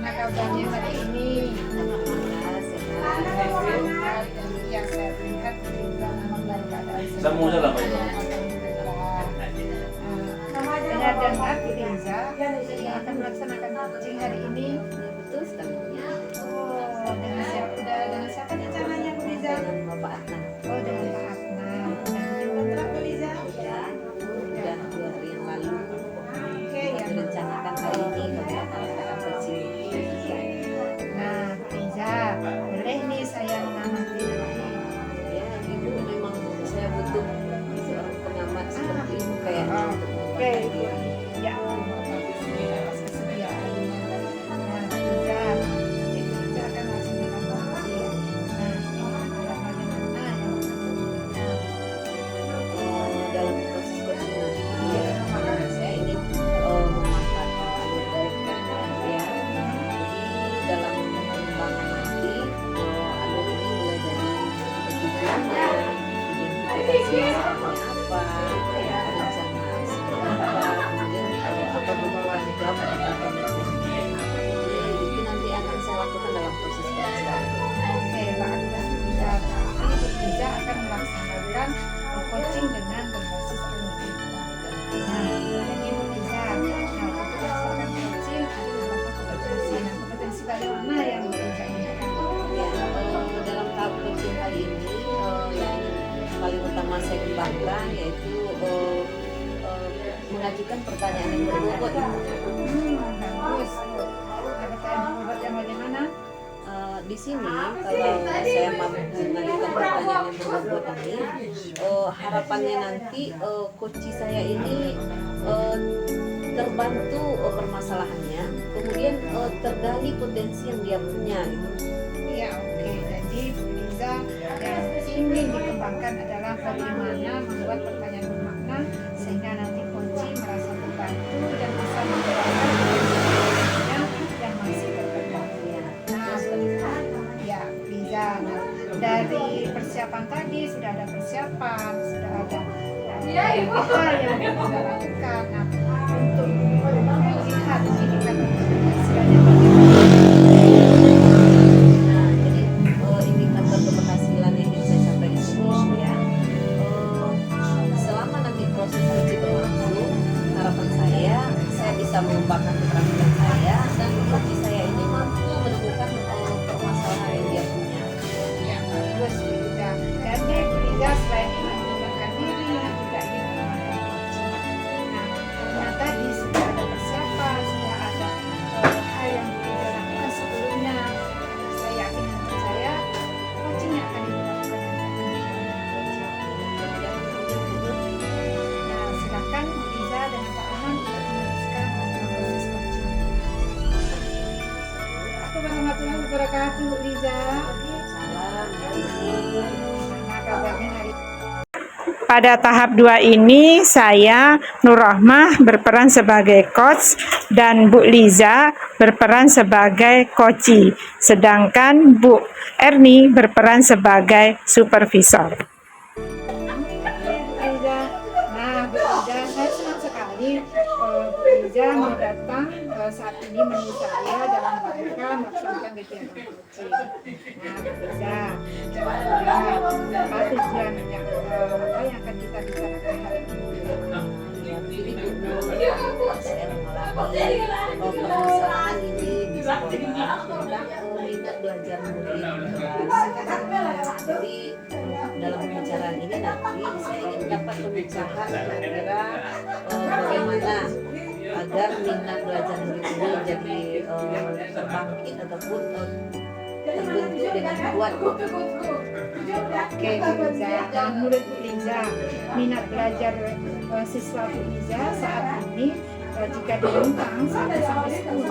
Gimana kabarnya hari ini? Sehat. Dan yang saya lihat juga memang dalam keadaan sehat. Semua salah, Pak. Dengar-dengar Bu Liza akan melaksanakan coaching hari ini. Betul sekali. Oh, dengan siapa rencananya Bu Liza? Dengan Bapak Adnan. Oh, dengan Pak Adnan. Dan kontrak Bu Liza? Sudah 2 hari yang lalu. Oke, ya. Direncanakan hari ini beberapa kecil. Nah, Bu Liza, boleh nih saya mengamati nanti. Ya, Ibu memang saya butuh seorang pengamat seperti itu kayaknya untuk Oke, Ibu. Ya, atas kesediaannya. Nah, Liza, jadi Liza akan melaksanakan coaching. Nah, ini adalah bagaimana yang dalam proses coaching nanti ya, saya ingin memanfaatkan alur hidup ya. Jadi dalam pengembangan nanti alur ini mulai dari tujuannya, identifikasi apa, rencana seperti apa, kemudian apa beberapa job atau komitmen. Itu nanti akan saya lakukan dalam proses coaching. Oke, bagus Liza. Tapi Liza akan melaksanakan coaching dengan berbasis alur hidup. Nah, jadi Liza, untuk melaksanakan coaching ada beberapa kompetensi. Nah, kompetensi bagaimana yang Liza inginkan? Ya, dalam tahap coaching kali ini yang paling utama saya kembangkan yaitu mengajukan pertanyaan yang berbobot. Bagus. Ada pertanyaan berbobot yang bagaimana? Di sini kalau saya mampu mengajukan pertanyaan yang berbobot ini, harapannya nanti coach saya ini terbantu permasalahannya, kemudian tergali potensi yang dia punya. Iya, oke. Jadi Bu Liza yang ingin dikembangkan adalah bagaimana membuat pertanyaan bermakna sehingga nanti coach merasa terbantu dan bisa menjalankan pekerjaannya yang masih terkendala. Ya, Bu Liza. Nah, dari persiapan tadi sudah ada persiapan, sudah ada hal yang kita lakukan. Nah, untuk melihat indikator istilahnya bagaimana. Nah, jadi indikator keberhasilan yang ingin saya sampaikan di sini ya, selama nanti proses coaching berlangsung, harapan saya bisa mengembangkan keterampilan saya dan coach saya ini mampu menemukan permasalahan yang dia punya. Ya, bagus Bu Liza. Jadi Bu Liza selain ingin mengembangkan diri, juga ingin mengembangkan coaching. Nah, karena tadi sudah ada persiapan, sudah ada hal yang Bu Liza lakukan sebelumnya. Saya yakin dan percaya coaching yang akan Ibu lakukan nanti Nah, silakan Bu Liza dan Pak Aman untuk meneruskan proses coaching. Assalamualaikum warahmatullahi wabarakatuh, Bu Liza. Gimana kabarnya hari ini? Pada tahap 2 ini saya Nur Rahmah berperan sebagai coach dan Bu Liza berperan sebagai coachee, sedangkan Bu Erni berperan sebagai supervisor. Nah, Bu Liza, saya senang sekali Bu Liza mau datang saat ini menemui saya dalam rangka melaksanakan kegiatan coaching. Nah, Bu Liza, apa tujuannya? Apa yang akan kita bicarakan hari ini? Saya mengalami permasalahan ini di sekolah tentang minat belajar murid keras. Jadi dalam pembicaraan ini nanti saya ingin dapat pemecahan kira-kira bagaimana agar minat belajar murid ini jadi terbangkit ataupun terbentuk dengan kuat. Oke, Bu Liza, menurut Bu Liza, minat belajar siswa Bu Liza saat ini jika dibentang 1 sampai 10,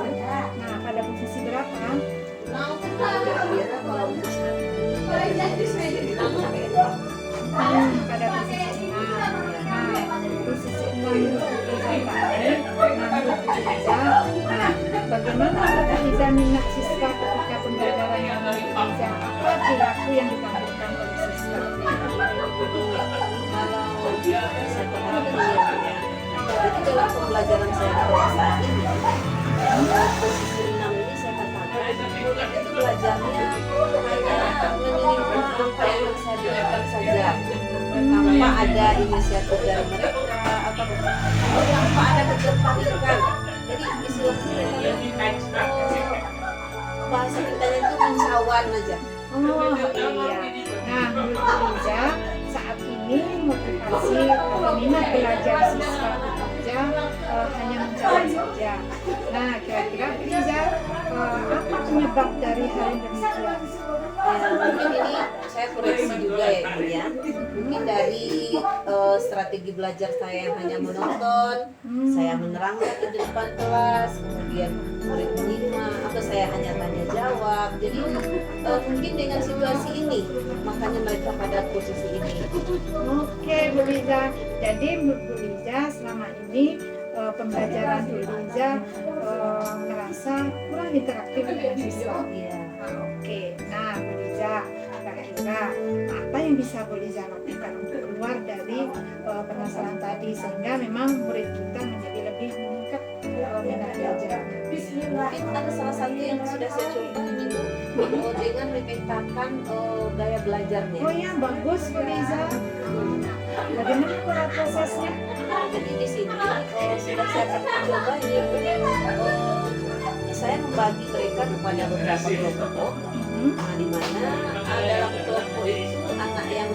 nah pada posisi berapa? Kira-kira kalau untuk saat ini Pada posisi 6. Nah, posisi 6 menurut Bu Liza tadi, menurut Bu Liza, nah bagaimana Bu Liza minat siswa ketika pembelajaran yang Bu Liza? Apa perilaku yang ditampilkan oleh siswa? kalau saya perhatikan ya, jadi dalam pembelajaran saya pada saat ini posisi 6 ini saya belajarnya hanya menerima apa yang saya berikan saja, tanpa ada inisiatif dari mereka atau tanpa ada ketertarikan. Jadi istilahnya mereka bahasa kitanya itu mencawan aja. Oh iya. Nah, menurut Liza, saat ini motivasi atau minat belajar siswa bekerja hanya mencapai saja. Nah, kira-kira Liza, apa penyebab dari hal yang demikian? Ya, mungkin ini saya koreksi juga ya Ibu ya. Mungkin dari strategi belajar saya yang hanya menonton, saya menerangkan di depan kelas, kemudian murid menyimak, atau saya hanya tanya jawab. Jadi mungkin dengan situasi ini, makanya mereka pada posisi ini. Oke, Bu Liza. Jadi Bu Liza selama ini pembelajaran Bu Liza merasa kurang interaktif dengan siswa. Iya. Oke, nah Bu Liza, kira-kira apa yang bisa Bu Liza lakukan untuk keluar dari permasalahan tadi sehingga memang murid kita menjadi lebih meningkat minat belajarnya? Mungkin ada salah satu yang sudah saya coba itu dengan memetakan gaya belajarnya. Oh ya, bagus Bu Liza. Bagaimana prosesnya? Jadi di sini sudah saya pernah coba ini saya membagi mereka kepada beberapa kelompok. Nah, di mana dalam kelompok itu anak yang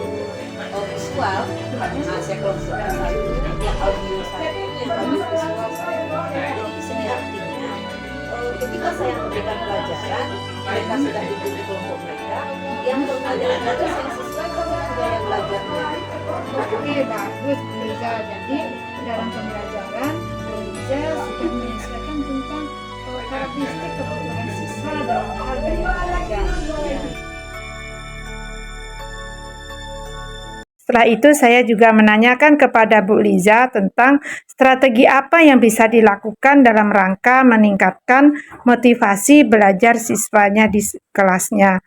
visual, saya kelompokkan satu, yang audio satu, yang audio visual satu. Jadi di sini artinya ketika saya memberikan pelajaran, mereka sudah duduk di kelompok mereka, yang pertanyaan ada yang sesuai dengan gaya belajarnya. Oke, bagus Bu Liza. Jadi dalam pembelajaran Bu Liza sudah menyesuaikan tentang karakteristik kebutuhan siswa dalam hal gaya belajar. Setelah itu saya juga menanyakan kepada Bu Liza tentang strategi apa yang bisa dilakukan dalam rangka meningkatkan motivasi belajar siswanya di kelasnya.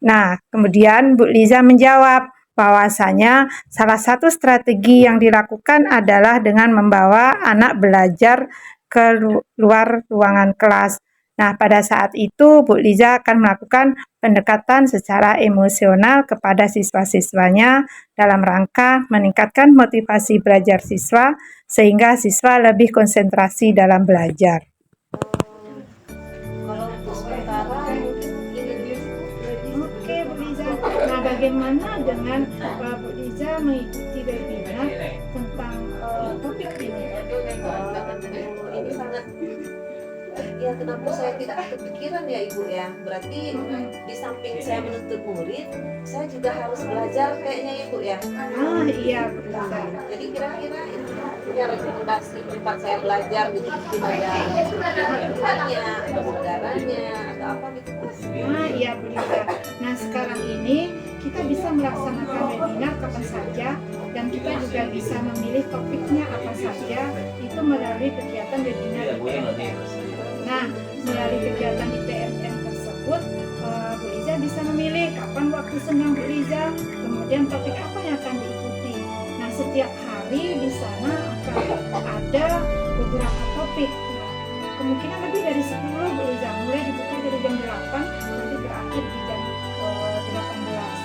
Nah, kemudian Bu Liza menjawab bahwasanya salah satu strategi yang dilakukan adalah dengan membawa anak belajar ke luar ruangan kelas. Nah, pada saat itu Bu Liza akan melakukan pendekatan secara emosional kepada siswa-siswanya dalam rangka meningkatkan motivasi belajar siswa sehingga siswa lebih konsentrasi dalam belajar. Kalau untuk sementara mungkin ini. Oke, Bu Liza. Nah, bagaimana dengan Bu Liza mengikuti webinar tentang topik ini? Ini sangat ya, kenapa saya tidak kepikiran ya Ibu ya, berarti di samping saya menuntut murid, saya juga harus belajar kayaknya Ibu ya. Iya, Bu Liza. Jadi kira-kira itu punya rekomendasi tempat saya belajar gitu, mungkin ada temannya atau saudaranya atau apa gitu. Iya Bu Liza. Nah, sekarang ini kita bisa melaksanakan webinar kapan saja dan kita juga bisa memilih topiknya apa saja itu melalui kegiatan webinar di PMM. Nah, melalui kegiatan di PMM tersebut, Bu Liza bisa memilih kapan waktu senggang Bu Liza, kemudian topik apa yang akan diikuti. Nah, setiap hari di sana akan ada beberapa topik. Nah, kemungkinan lebih dari 10 Bu Liza, mulai dibuka dari jam 8 nanti berakhir di jam 18.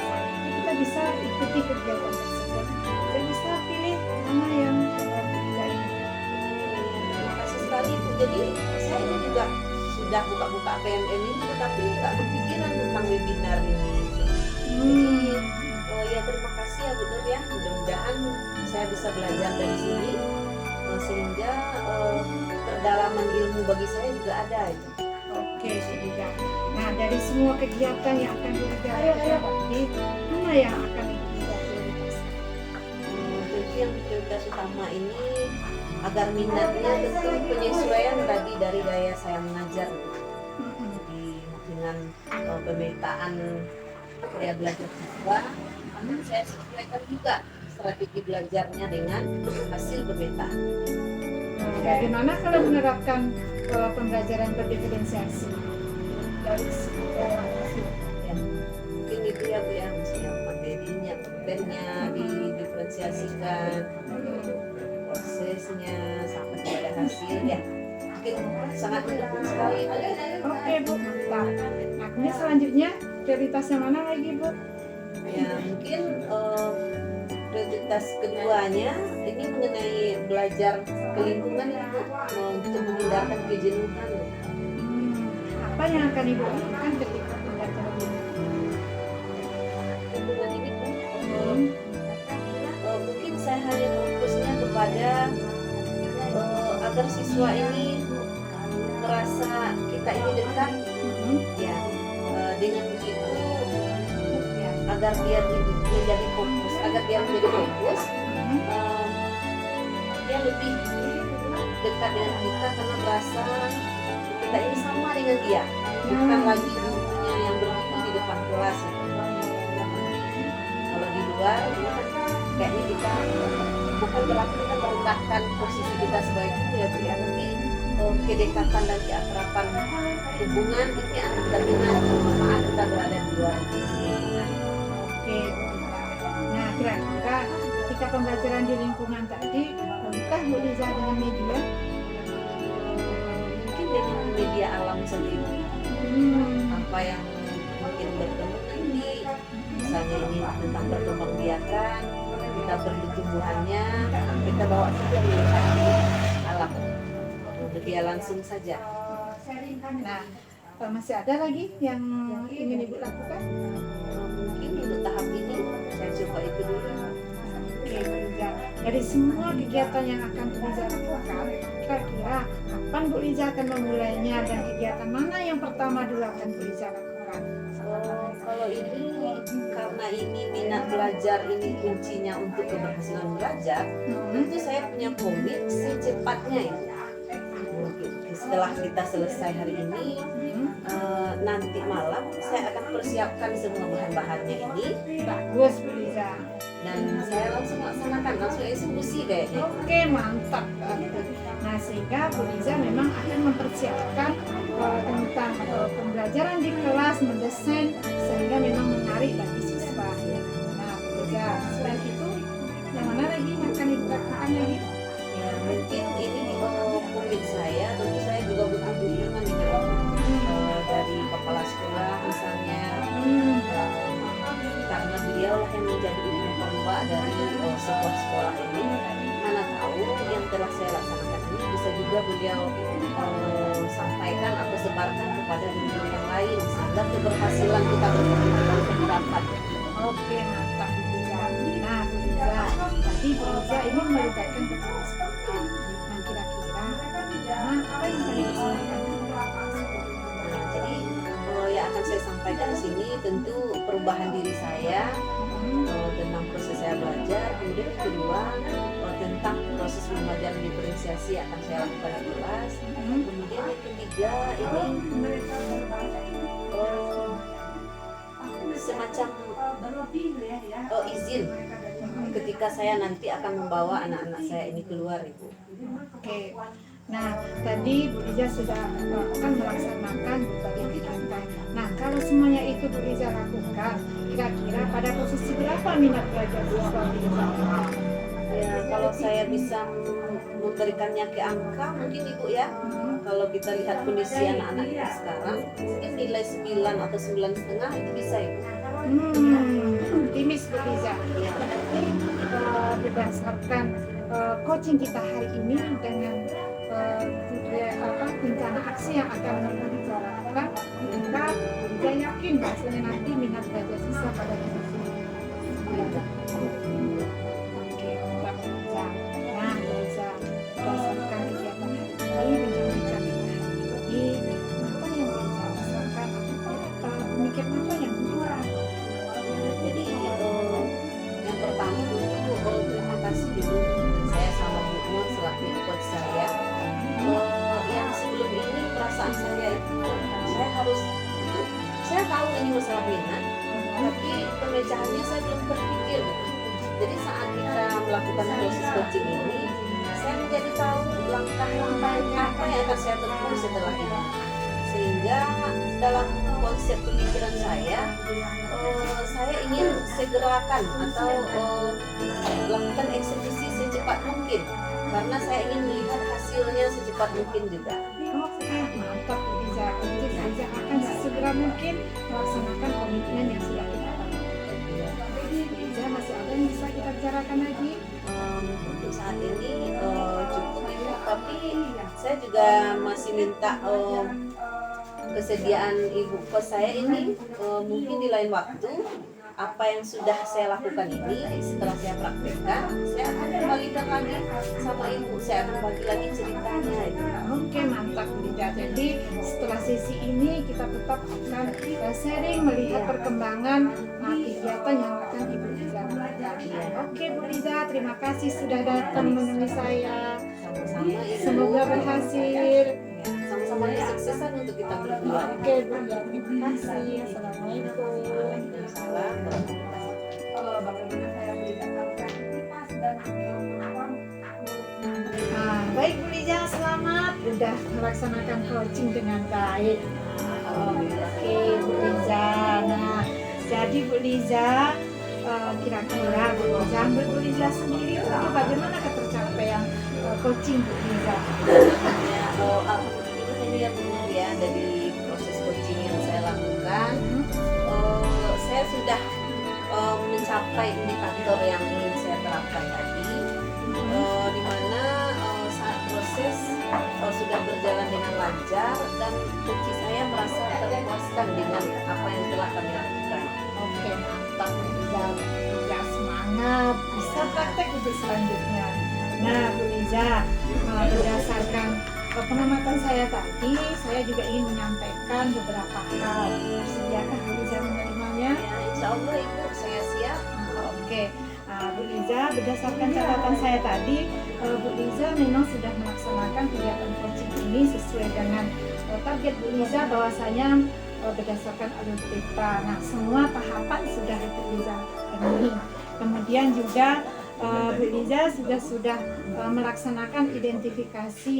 Nah, kita bisa ikuti kegiatan tersebut. Kita bisa pilih mana yang Bu Liza ini. Terima kasih sekali Bu. Jadi saya ini juga sudah buka-buka PMM ini, tetapi nggak berpikiran tentang webinar ini. Ya terima kasih ya Bu Nur ya. Mudah-mudahan saya bisa belajar dari sini sehingga perdalaman ilmu bagi saya juga ada. Oke, sudah. Nah, dari semua kegiatan yang akan kita lakukan nanti, mana yang akan kita prioritaskan? Tentu yang prioritas utama ini agar minatnya tentu penyesuaian tadi dari gaya saya mengajar. Jadi dengan pemetaan gaya belajar siswa, namun saya sesuaikan juga strategi belajarnya dengan hasil pemetaan. Nah, bagaimana kalau menerapkan pembelajaran berdiferensiasi dari Ya, mungkin itu ya Bu ya, misalnya materinya, kontennya didiferensiasikan, prosesnya sampai pada hasil ya. Mungkin sangat mendukung sekali itu. Oke Bu, mantap. Nah kemudian selanjutnya prioritasnya mana lagi Bu? Ya mungkin prioritas keduanya ini mengenai belajar ke lingkungan Ibu, untuk menghindarkan kejenuhan. Apa yang akan Ibu lakukan ketika pembelajaran ini? Lingkungan ini Bu, mungkin saya hanya fokusnya kepada agar siswa ini merasa kita ini dekat, ya dengan begitu agar dia menjadi fokus, dia lebih dekat dengan kita karena merasa kita ini sama dengan dia, bukan lagi gurunya yang begitu di depan kelas. Kalau di luar kayaknya kita bukan berarti kita merendahkan posisi kita sebagai guru ya Bu ya, tapi kedekatan dan keakraban hubungan ini akan terlihat saat kita berada di luar. Oke. Nah kira-kira ketika pembelajaran di lingkungan tadi, apakah Bu Liza dengan media? Mungkin dengan media alam sendiri, apa yang mungkin bertemu nanti, misalnya ini tentang perkembangbiakan, kita perlu tumbuhannya, kita bawa saja melihat alam, media langsung saja. Nah masih ada lagi yang ingin Ibu lakukan? Mungkin untuk tahap ini saya coba itu dulu. Oke, Bu Liza. Dari semua kegiatan yang akan Bu Liza lakukan, kira-kira kapan Bu Liza akan memulainya dan kegiatan mana yang pertama dulu akan Bu Liza lakukan? Kalau ini karena ini minat belajar ini kuncinya untuk keberhasilan belajar, tentu saya punya komit secepatnya ini. Setelah kita selesai hari ini, nanti malam saya akan persiapkan semua bahan-bahannya ini. Bagus Bu Liza. Dan saya langsung laksanakan, langsung eksekusi kayaknya. Oke, mantap. Nah, sehingga Bu Liza memang akan mempersiapkan tentang pembelajaran di kelas, mendesain sehingga memang menarik bagi siswa. Nah, Bu Liza, selain itu, yang mana lagi yang akan Ibu lakukan lagi? Ya, mungkin ini komit saya, tentu saya juga butuh dukungan ini dari kepala sekolah misalnya, karena beliau lah yang menjadi ujung tombak dari sebuah sekolah ini. Mana tahu yang telah saya laksanakan ini bisa juga beliau sampaikan atau sebarkan kepada guru yang lain sehingga keberhasilan kita bersama dapat. Oke, mantap Bu Liza. Nah, Bu Liza, tadi Bu Liza ini melibatkan kepala sekolah. Nah, kira-kira apa yang paling disampaikan? Jadi yang akan saya sampaikan di sini tentu perubahan diri saya tentang proses saya belajar, kemudian yang kedua tentang proses pembelajaran diferensiasi akan saya lakukan di kelas, kemudian yang ketiga ini semacam izin ketika saya nanti akan membawa anak-anak saya ini keluar Ibu. Oke. Nah, tadi Bu Liza sudah akan melaksanakan berbagai kegiatan. Nah, kalau semuanya itu Bu Liza lakukan, kira-kira pada posisi berapa minat belajar siswa Bu Liza? Ya, kalau saya bisa memberikannya ke angka mungkin Ibu ya, kalau kita lihat kondisi anak-anak kita sekarang, mungkin nilai 9 atau 9,5 itu bisa Ibu. Optimis Bu Liza. Ya, berarti berdasarkan coaching kita hari ini dengan rencana aksi yang akan kita lakukan, kita yakin bahwasanya nanti minat belajar siswa pada posisi oke, mantap Bu Liza. Nah, Bu Liza, berdasarkan kegiatan hari ini, bincang-bincang kita hari ini, apa yang Bu Liza rasakan? Pemikiran apa yang Bu Liza rasakan? Jadi yang pertama itu terima kasih dulu saya sama Bu Nur selaku coach saya. Yang sebelum ini perasaan saya itu saya tahu ini masalah minat, tapi pemecahannya saya belum terpikir. Jadi saat kita melakukan proses coaching ini, saya menjadi tahu langkah-langkah apa yang akan saya tempuh setelah ini. Sehingga dalam konsep pemikiran saya ingin segerakan atau lakukan eksekusi secepat mungkin, karena saya ingin melihat hasilnya secepat mungkin juga. Oke, mantap Bu Liza. mungkin melaksanakan komitmen yang sudah kita lakukan. Bu Liza, masih ada yang bisa kita bicarakan lagi? Untuk saat ini cukup Ibu, tapi saya juga masih minta kesediaan Ibu kos saya ini mungkin di lain waktu apa yang sudah saya lakukan ini setelah saya praktekkan saya akan membagikan lagi sama Ibu, saya akan bagi lagi ceritanya Ibu. Oke, mantap Bu Liza. Jadi setelah sesi ini kita tetap akan sharing melihat perkembangan kegiatan yang akan Ibu Liza lakukan. Oke Bu Liza, terima kasih sudah datang menemui saya. Sama-sama Ibu. Semoga berhasil. Sama-sama kesuksesan untuk kita berdua. Oke Bu Liza, terima kasih. Assalamualaikum. Waalaikumsalam warahmatullahi Baik Bu Liza, selamat sudah melaksanakan coaching dengan baik. Oke Bu Liza, nah jadi Bu Liza kira-kira Bu Liza, menurut Bu Liza sendiri itu bagaimana ketercapaian coaching Bu Liza? Ya, alhamdulillah ini ya Bu ya, dari proses coaching yang saya lakukan saya sudah mencapai indikator yang ingin saya terapkan tadi, di mana saat proses sudah berjalan dengan lancar dan coach saya merasa terpuaskan dengan apa yang telah kami lakukan. Oke, mantap Bu Liza, ya semangat, bisa praktek untuk selanjutnya. Nah Bu Liza, berdasarkan pengamatan saya tadi, saya juga ingin menyampaikan beberapa hal. Sediakah Bu Liza menerimanya? Ya, insya Allah Ibu, saya siap. Oke, Bu Liza, berdasarkan catatan saya tadi, Bu Liza memang sudah melaksanakan kegiatan coaching ini sesuai dengan target Bu Liza, bahwasanya berdasarkan alur cerita. Nah, semua tahapan sudah Bu Liza penuhi. Kemudian juga Bu Liza sudah melaksanakan identifikasi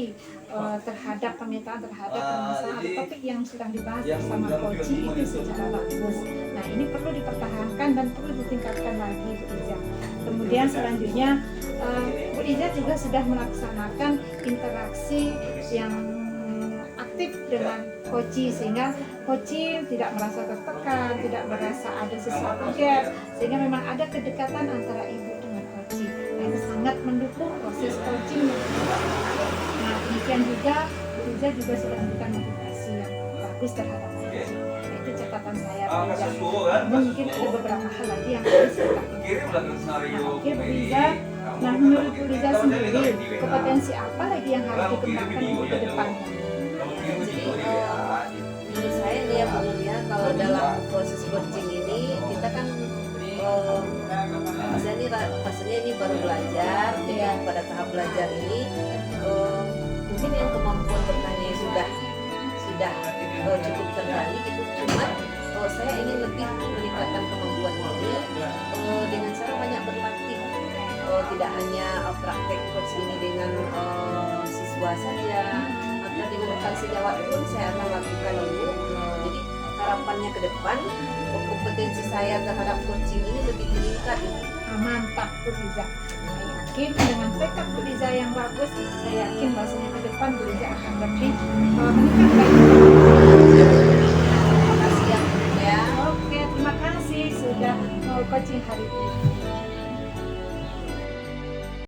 terhadap pemetaan terhadap permasalahan atau topik yang sedang dibahas bersama coaching itu secara bagus. Nah, ini perlu dipertahankan dan perlu ditingkatkan lagi Bu Liza. Kemudian selanjutnya Bu Liza juga sudah melaksanakan interaksi yang aktif dengan coaching, sehingga coaching tidak merasa tertekan, tidak merasa ada sesuatu gap, sehingga memang ada kedekatan antara ibu dengan coaching. Nah, ini sangat mendukung proses coaching. Nah, demikian juga Bu Liza juga sudah memberikan motivasi yang bagus terhadap coaching. Nah, itu catatan saya Bu Liza. Mungkin ada beberapa hal lagi yang harus kita lakukan. Nah, oke Bu Liza. Nah, menurut Bu Liza sendiri, kompetensi apa lagi yang harus dikembangkan untuk ke depannya? Jadi menurut saya nih ya Bu Nur ya, kalau dalam proses coaching ini kita kan pastinya ini baru belajar. Jadi pada tahap belajar ini mungkin yang kemampuan bertanya sudah cukup tergali gitu. Cuman saya ingin lebih meningkatkan kemampuan ini dengan cara banyak berlatih. Tidak hanya praktek coach ini dengan siswa saja, atau dengan rekan sejawat pun saya akan lakukan ini. Jadi harapannya ke depan kompetensi saya terhadap coaching ini lebih meningkat. Mantap Bu Liza. Saya yakin dengan tekad Bu Liza yang bagus, saya yakin bahwasanya ke depan Bu Liza akan lebih meningkatkan